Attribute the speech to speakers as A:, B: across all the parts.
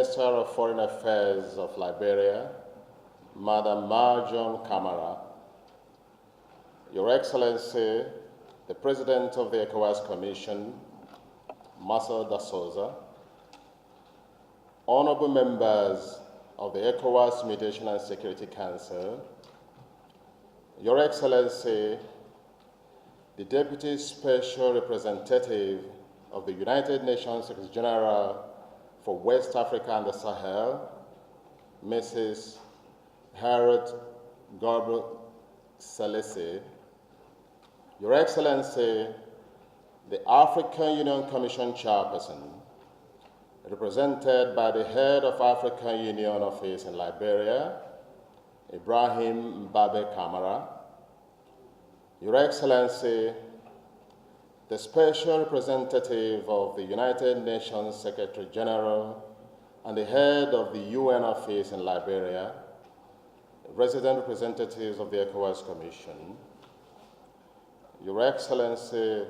A: Minister of Foreign Affairs of Liberia, Madam Marjon Kamara, Your Excellency, the President of the Ecowas Commission, Marcel da Souza, honorable members of the Ecowas Mediation and Security Council, Your Excellency, the Deputy Special Representative of the United Nations Secretary General for West Africa and the Sahel, Mrs. Harriet Gabriel Salesi, Your Excellency, the African Union Commission Chairperson, represented by the head of African Union Office in Liberia, Ibrahim Mbabe Kamara, Your Excellency, the Special Representative of the United Nations Secretary General and the head of the UN Office in Liberia, resident representatives of the Ecowas Commission, Your Excellency,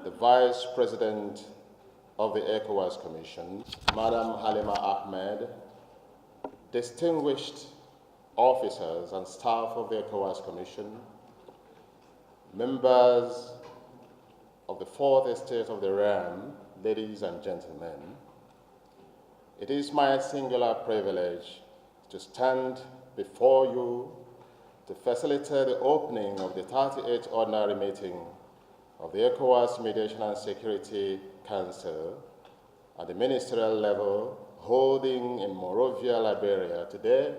A: the Vice President of the Ecowas Commission, Madam Halima Ahmed, distinguished officers and staff of the Ecowas Commission, members of the Fourth Estate of the Realm, ladies and gentlemen, it is my singular privilege to stand before you to facilitate the opening of the 38th Ordinary Meeting of the Ecowas Mediation and Security Council at the ministerial level, holding in Monrovia, Liberia today,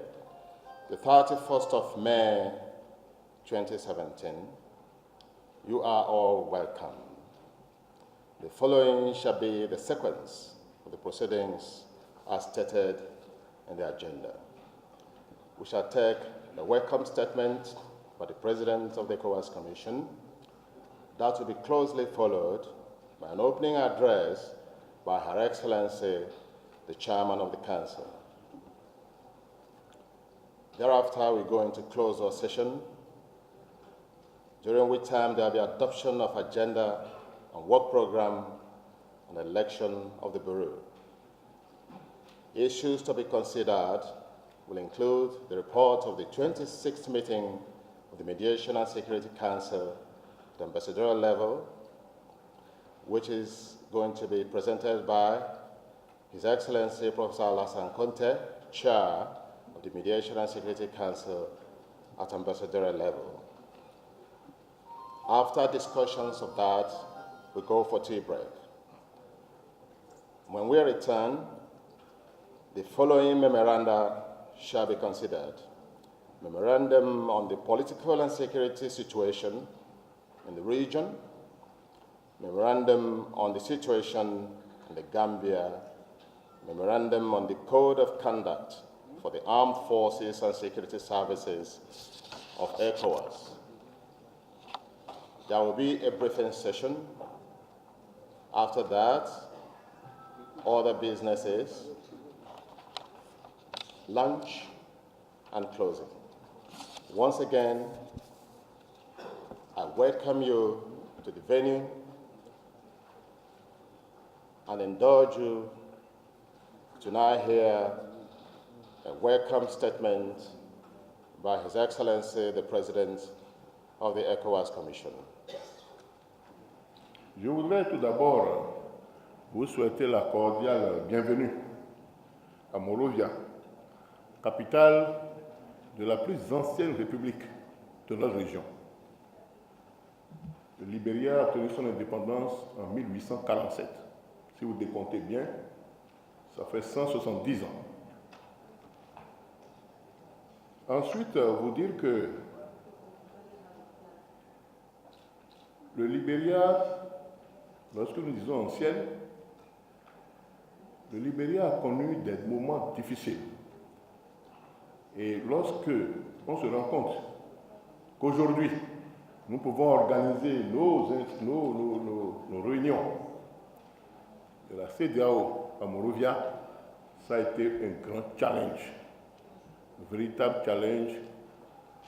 A: the 31st of May, 2017. You are all welcome. The following shall be the sequence of the proceedings as stated in the agenda. We shall take the welcome statement by the President of the Ecowas Commission. That will be closely followed by an opening address by Her Excellency, the Chairman of the Council. Thereafter, we go into closed session, during which time there will be adoption of agenda and work program and election of the Bureau. Issues to be considered will include the report of the 26th meeting of the Mediation and Security Council at the ambassadorial level, which is going to be presented by His Excellency Professor Alassane Conte, Chair of the Mediation and Security Council at ambassadorial level. After discussions of that, we go for tea break. When we return, the following memoranda shall be considered. Memorandum on the political and security situation in the region, memorandum on the situation in the Gambia, memorandum on the code of conduct for the armed forces and security services of ECOWAS. There will be a briefing session. After that, other businesses, lunch, and closing. Once again, I welcome you to the venue and indulge you to now hear a welcome statement by His Excellency, the President of the Ecowas Commission.
B: Je voudrais tout d'abord vous souhaiter la cordiale bienvenue à Monrovia, capitale de la plus ancienne république de notre région. Le Libéria a obtenu son indépendance en 1847. Si vous décomptez bien, ça fait 170 ans. Ensuite, vous dire que le Libéria, lorsque nous disons ancienne, le Libéria a connu des moments difficiles. Et lorsque on se rend compte qu'aujourd'hui, nous pouvons organiser nos réunions de la CEDEAO à Monrovia, ça a été un grand challenge, un véritable challenge.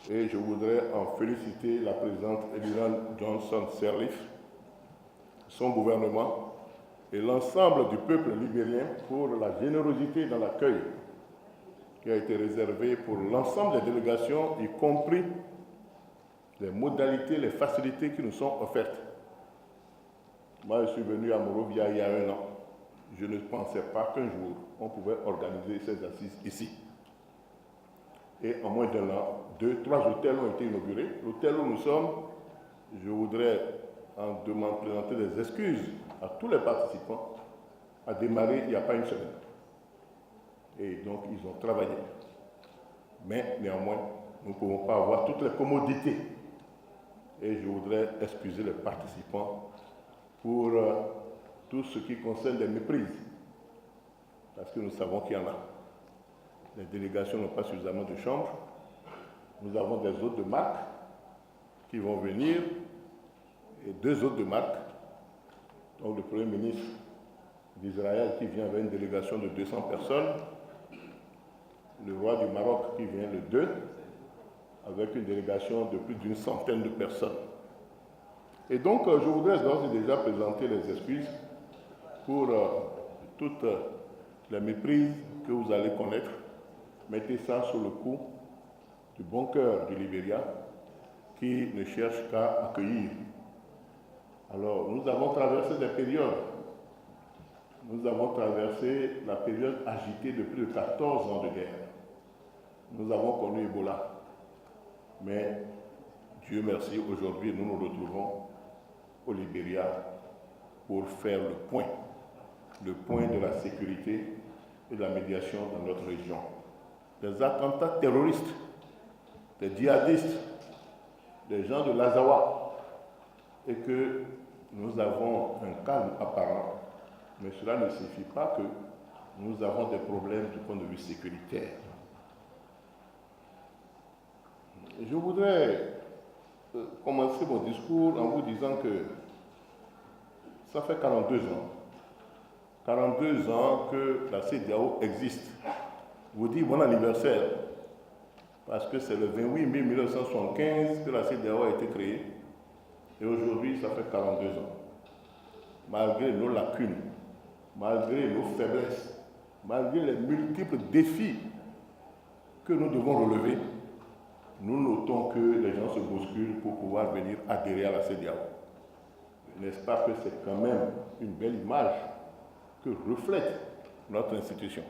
B: Et je voudrais en féliciter la présidente Ellen Johnson Sirleaf, son gouvernement et l'ensemble du peuple libérien pour la générosité dans l'accueil qui a été réservé pour l'ensemble des délégations, y compris les modalités, les facilités qui nous sont offertes. Moi, je suis venu à Monrovia il y a 1 an. Je ne pensais pas qu'un jour, on pouvait organiser ces assises ici. Et en moins d'1 an, 2, 3 hôtels ont été inaugurés. L'hôtel où nous sommes, je voudrais présenter des excuses à tous les participants, a démarré il n'y a pas 1 semaine. Et donc, ils ont travaillé. Mais néanmoins, nous ne pouvons pas avoir toutes les commodités. Et je voudrais excuser les participants pour tout ce qui concerne les méprises, parce que nous savons qu'il y en a. Les délégations n'ont pas suffisamment de chambres. Nous avons des hôtes de marque qui vont venir, et 2 hôtes de marque. Donc le Premier ministre d'Israël qui vient avec une délégation de 200 personnes, le roi du Maroc qui vient le 2, avec une délégation de plus d'1 centaine de personnes. Et donc, je voudrais d'ores et déjà présenter les excuses pour toutes les méprises que vous allez connaître. Mettez ça sur le coup du bon cœur du Libéria qui ne cherche qu'à accueillir. Alors, nous avons traversé des périodes. Nous avons traversé la période agitée de plus de 14 ans de guerre. Nous avons connu Ebola. Mais, Dieu merci, aujourd'hui, nous nous retrouvons au Libéria pour faire le point de la sécurité et de la médiation dans notre région. Des attentats terroristes, des djihadistes, des gens de l'Azawa, et que nous avons un calme apparent, mais cela ne signifie pas que nous avons des problèmes du point de vue sécuritaire. Je voudrais commencer mon discours en vous disant que ça fait 42 ans. 42 ans que la CEDEAO existe. Je vous dis bon anniversaire, parce que c'est le 28 mai 1975 que la CEDEAO a été créée, et aujourd'hui ça fait 42 ans. Malgré nos lacunes, malgré nos faiblesses, malgré les multiples défis que nous devons relever, nous notons que les gens se bousculent pour pouvoir venir adhérer à la CEDEAO. N'est-ce pas que c'est quand même une belle image que reflète notre institution?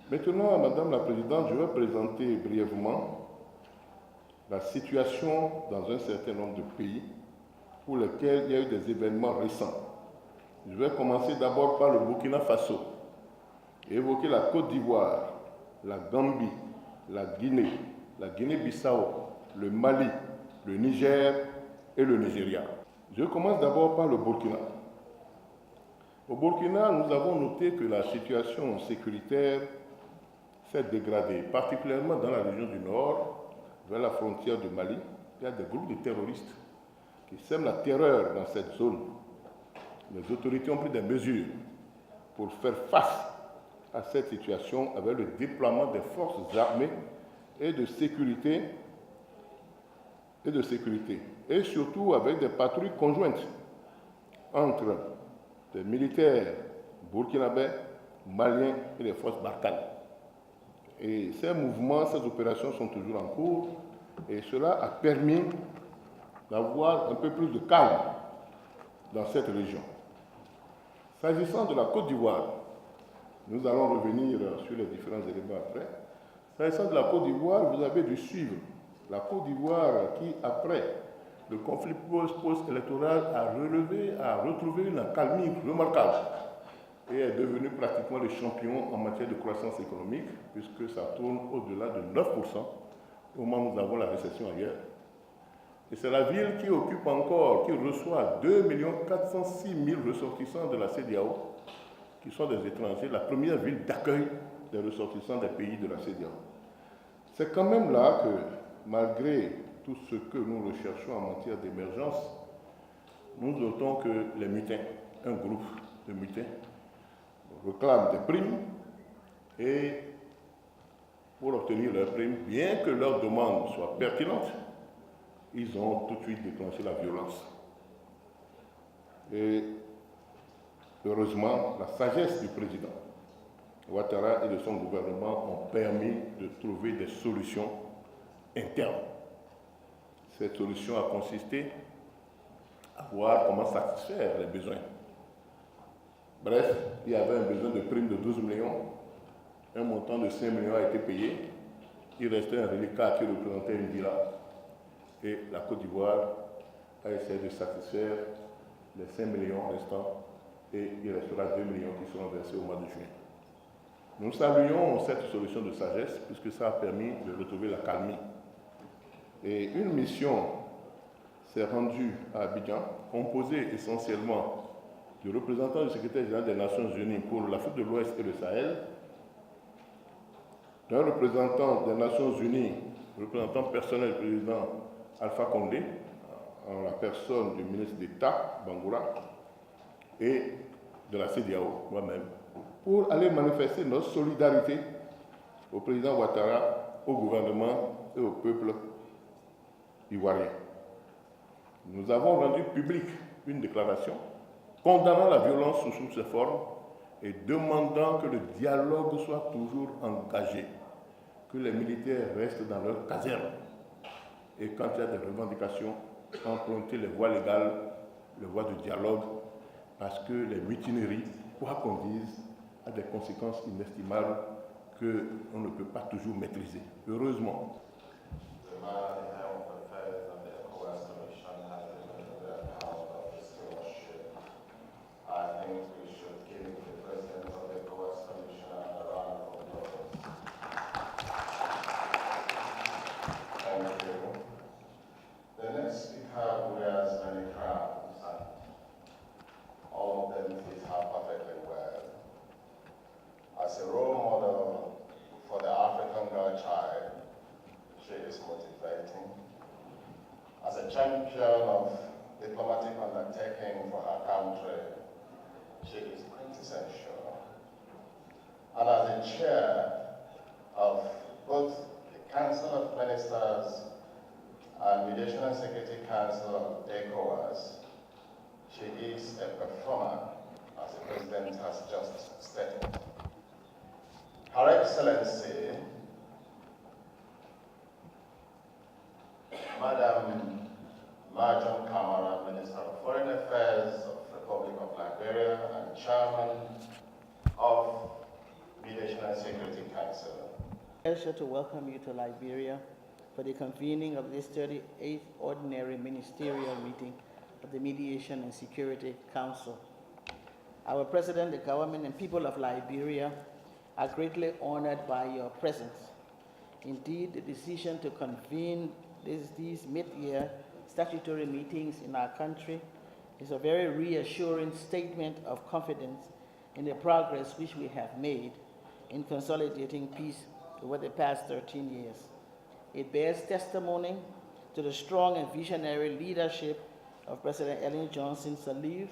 B: Maintenant, Madame la Présidente, je vais présenter brièvement la situation dans un certain nombre de pays pour lesquels il y a eu des événements récents. Je vais commencer d'abord par le Burkina Faso, évoquer la Côte d'Ivoire, la Gambie, la Guinée-Bissau, le Mali, le Niger et le Nigeria. Je commence d'abord par le Burkina. Au Burkina, nous avons noté que la situation sécuritaire s'est dégradée, particulièrement dans la région du Nord, vers la frontière du Mali, il y a des groupes de terroristes qui sèment la terreur dans cette zone. Les autorités ont pris des mesures pour faire face à cette situation avec le déploiement des forces armées et de sécurité, et surtout avec des patrouilles conjointes entre des militaires burkinabés, maliens et les forces Barkhane. Et ces mouvements, ces opérations sont toujours en cours et cela a permis d'avoir un peu plus de calme dans cette région. S'agissant de la Côte d'Ivoire, nous allons revenir sur les différents éléments après. S'agissant de la Côte d'Ivoire, vous avez dû suivre la Côte d'Ivoire qui, après le conflit post-électoral, a retrouvé une accalmie remarquable et est devenu pratiquement le champion en matière de croissance économique, puisque ça tourne au-delà de 9% au moment où nous avons la récession ailleurs. Et c'est la ville qui occupe encore, qui reçoit 2 406 000 ressortissants de la CEDEAO, qui sont des étrangers, la première ville d'accueil des ressortissants des pays de la CEDEAO. C'est quand même là que, malgré tout ce que nous recherchons en matière d'émergence, nous notons que les mutins, un groupe de mutins, réclament des primes et pour obtenir leurs primes, bien que leurs demandes soient pertinentes, ils ont tout de suite déclenché la violence. Et heureusement, la sagesse du président Ouattara et de son gouvernement ont permis de trouver des solutions internes. Cette solution a consisté à voir comment satisfaire les besoins. Bref, il y avait un besoin de prime de 12 millions, un montant de 5 millions a été payé, il restait un reliquat qui représentait une villa. Et la Côte d'Ivoire a essayé de satisfaire les 5 millions restants et il restera 2 millions qui seront versés au mois de juin. Nous saluons cette solution de sagesse puisque ça a permis de retrouver la calmie. Et une mission s'est rendue à Abidjan, composée essentiellement du représentant du secrétaire général des Nations Unies pour l'Afrique de l'Ouest et le Sahel, d'un représentant des Nations Unies, représentant personnel du président Alpha Condé, en la personne du ministre d'État, Bangoura, et de la CEDEAO, moi-même, pour aller manifester notre solidarité au président Ouattara, au gouvernement et au peuple ivoirien. Nous avons rendu publique une déclaration condamnant la violence sous toutes ses formes et demandant que le dialogue soit toujours engagé, que les militaires restent dans leur caserne et quand il y a des revendications, emprunter les voies légales, les voies de dialogue, parce que les mutineries, quoi qu'on dise, ont des conséquences inestimables qu'on ne peut pas toujours maîtriser. Heureusement.
A: I think we should give the President of the Ecowas Commission a round of applause. Thank you. The next speaker wears many crowns, and all of them fit her perfectly well. As a role model for the African girl child, she is motivating. As a champion of diplomatic undertaking for her country, she is quintessential. And as a chair of both the Council of Ministers and Mediation and Security Council of Ecowas, she is a performer, as the President has just stated. Her Excellency, Madam Marjon Kamara, Minister of Foreign Affairs of the Republic of Liberia and Chairman of Mediation and Security Council.
C: Pleasure to welcome you to Liberia for the convening of this 38th Ordinary Ministerial Meeting of the Mediation and Security Council. Our President, the government, and people of Liberia are greatly honored by your presence. Indeed, the decision to convene these mid-year statutory meetings in our country is a very reassuring statement of confidence in the progress which we have made in consolidating peace over the past 13 years. It bears testimony to the strong and visionary leadership of President Ellen Johnson Sirleaf,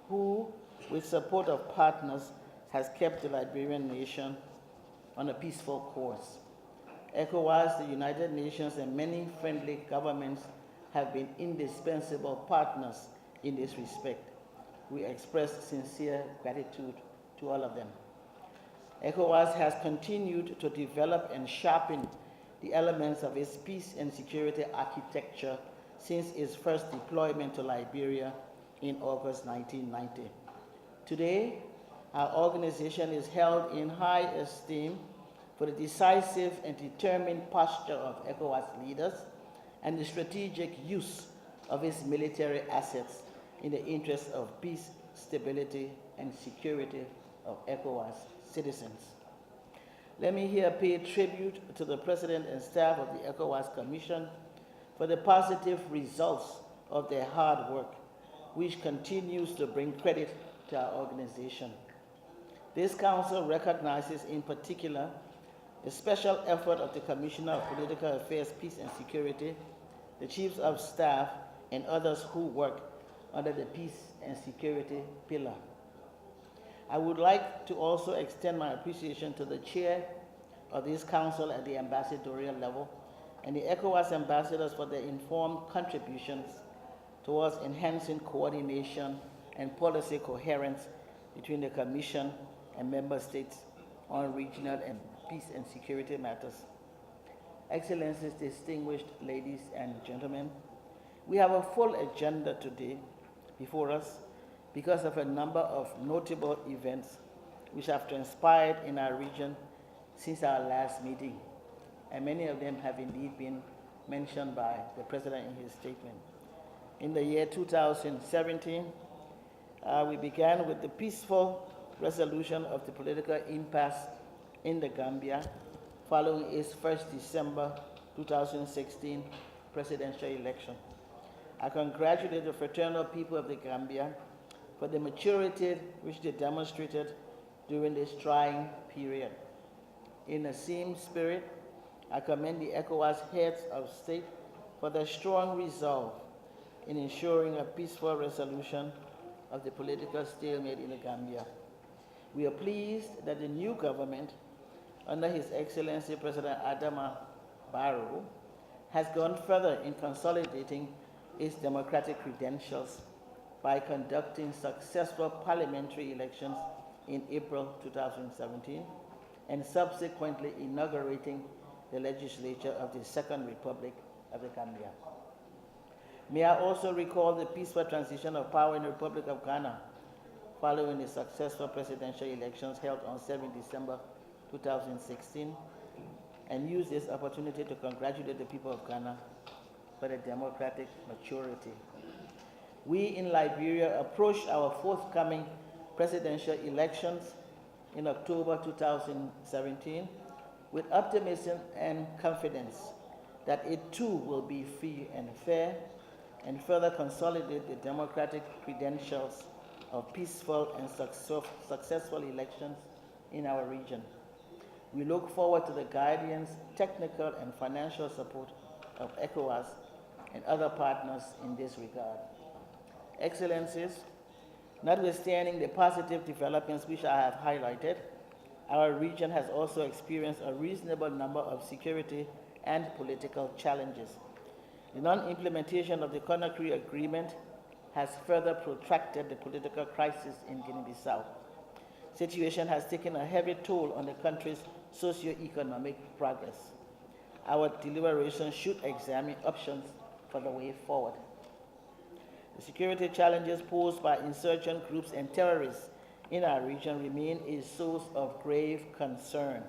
C: who, with support of partners, has kept the Liberian nation on a peaceful course. Ecowas, the United Nations, and many friendly governments have been indispensable partners in this respect. We express sincere gratitude to all of them. Ecowas has continued to develop and sharpen the elements of its peace and security architecture since its first deployment to Liberia in August 1990. Today, our organization is held in high esteem for the decisive and determined posture of ECOWAS leaders and the strategic use of its military assets in the interest of peace, stability, and security of ECOWAS citizens. Let me here pay tribute to the President and staff of the ECOWAS Commission for the positive results of their hard work, which continues to bring credit to our organization. This council recognizes in particular the special effort of the Commissioner of Political Affairs, Peace and Security, the Chiefs of Staff, and others who work under the Peace and Security pillar. I would like to also extend my appreciation to the chair of this council at the ambassadorial level and the ECOWAS ambassadors for their informed contributions towards enhancing coordination and policy coherence between the Commission and member states on regional and peace and security matters. Excellencies, distinguished ladies and gentlemen, we have a full agenda today before us because of a number of notable events which have transpired in our region since our last meeting, and many of them have indeed been mentioned by the President in his statement. In the year 2017, we began with the peaceful resolution of the political impasse in the Gambia following its 1st December 2016 presidential election. I congratulate the fraternal people of the Gambia for the maturity which they demonstrated during this trying period. In the same spirit, I commend the ECOWAS heads of state for their strong resolve in ensuring a peaceful resolution of the political stalemate in the Gambia. We are pleased that the new government, under His Excellency President Adama Barrow, has gone further in consolidating its democratic credentials by conducting successful parliamentary elections in April 2017 and subsequently inaugurating the legislature of the Second Republic of the Gambia. May I also recall the peaceful transition of power in the Republic of Ghana following the successful presidential elections held on 7 December 2016, and use this opportunity to congratulate the people of Ghana for their democratic maturity. We in Liberia approach our forthcoming presidential elections in October 2017 with optimism and confidence that it too will be free and fair and further consolidate the democratic credentials of peaceful and successful elections in our region. We look forward to the guidance, technical and financial support of ECOWAS and other partners in this regard. Excellencies, notwithstanding the positive developments which I have highlighted, our region has also experienced a reasonable number of security and political challenges. The non-implementation of the Conakry Agreement has further protracted the political crisis in Guinea-Bissau. The situation has taken a heavy toll on the country's socio-economic progress. Our deliberations should examine options for the way forward. The security challenges posed by insurgent groups and terrorists in our region remain a source of grave concern,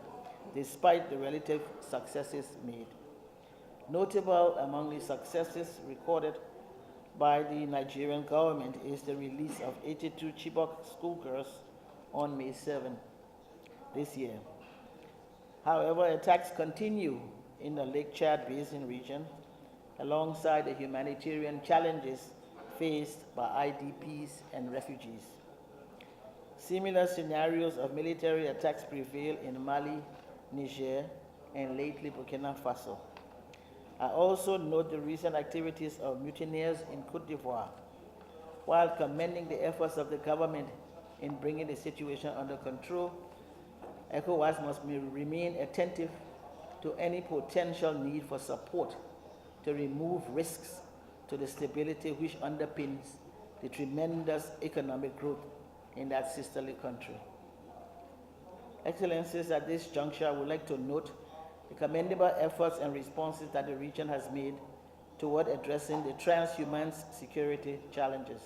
C: despite the relative successes made. Notable among the successes recorded by the Nigerian government is the release of 82 Chibok schoolgirls on May 7 this year. However, attacks continue in the Lake Chad Basin region alongside the humanitarian challenges faced by IDPs and refugees. Similar scenarios of military attacks prevail in Mali, Niger, and lately Burkina Faso. I also note the recent activities of mutineers in Côte d'Ivoire. While commending the efforts of the government in bringing the situation under control, ECOWAS must remain attentive to any potential need for support to remove risks to the stability which underpins the tremendous economic growth in that sisterly country. Excellencies, at this juncture, I would like to note the commendable efforts and responses that the region has made toward addressing the transhuman security challenges.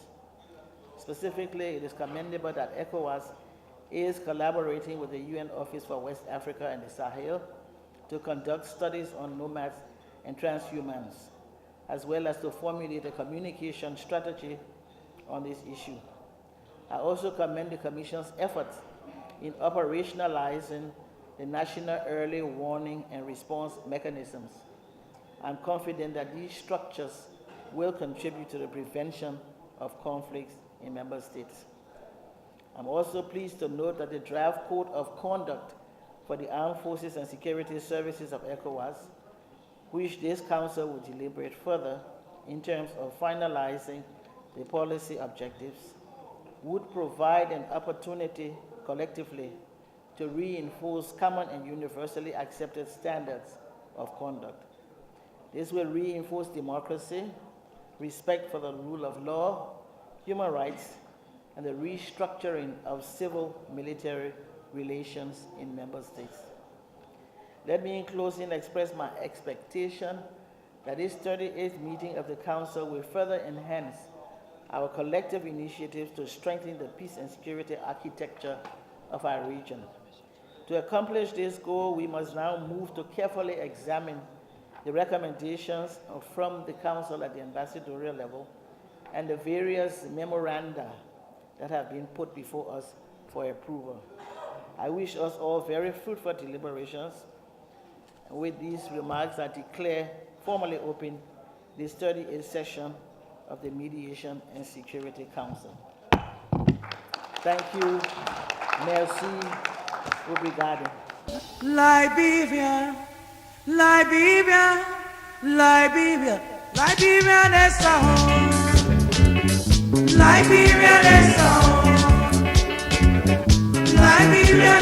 C: Specifically, it is commendable that ECOWAS is collaborating with the UN Office for West Africa and the Sahel to conduct studies on nomads and transhumans, as well as to formulate a communication strategy on this issue. I also commend the Commission's efforts in operationalizing the national early warning and response mechanisms. I'm confident that these structures will contribute to the prevention of conflicts in member states. I'm also pleased to note that the draft code of conduct for the armed forces and security services of ECOWAS, which this council will deliberate further in terms of finalizing the policy objectives, would provide an opportunity collectively to reinforce common and universally accepted standards of conduct. This will reinforce democracy, respect for the rule of law, human rights, and the restructuring of civil-military relations in member states. Let me in closing express my expectation that this 38th meeting of the Council will further enhance our collective initiatives to strengthen the peace and security architecture of our region. To accomplish this goal, we must now move to carefully examine the recommendations from the Council at the ambassadorial level and the various memoranda that have been put before us for approval. I wish us all very fruitful deliberations. And with these remarks, I declare formally open this 38th session of the Mediation and Security Council. Thank you. Merci. Obrigado.
D: Liberia, Liberia, Liberia, Liberia, that's our home. Liberia, that's our home. Liberia.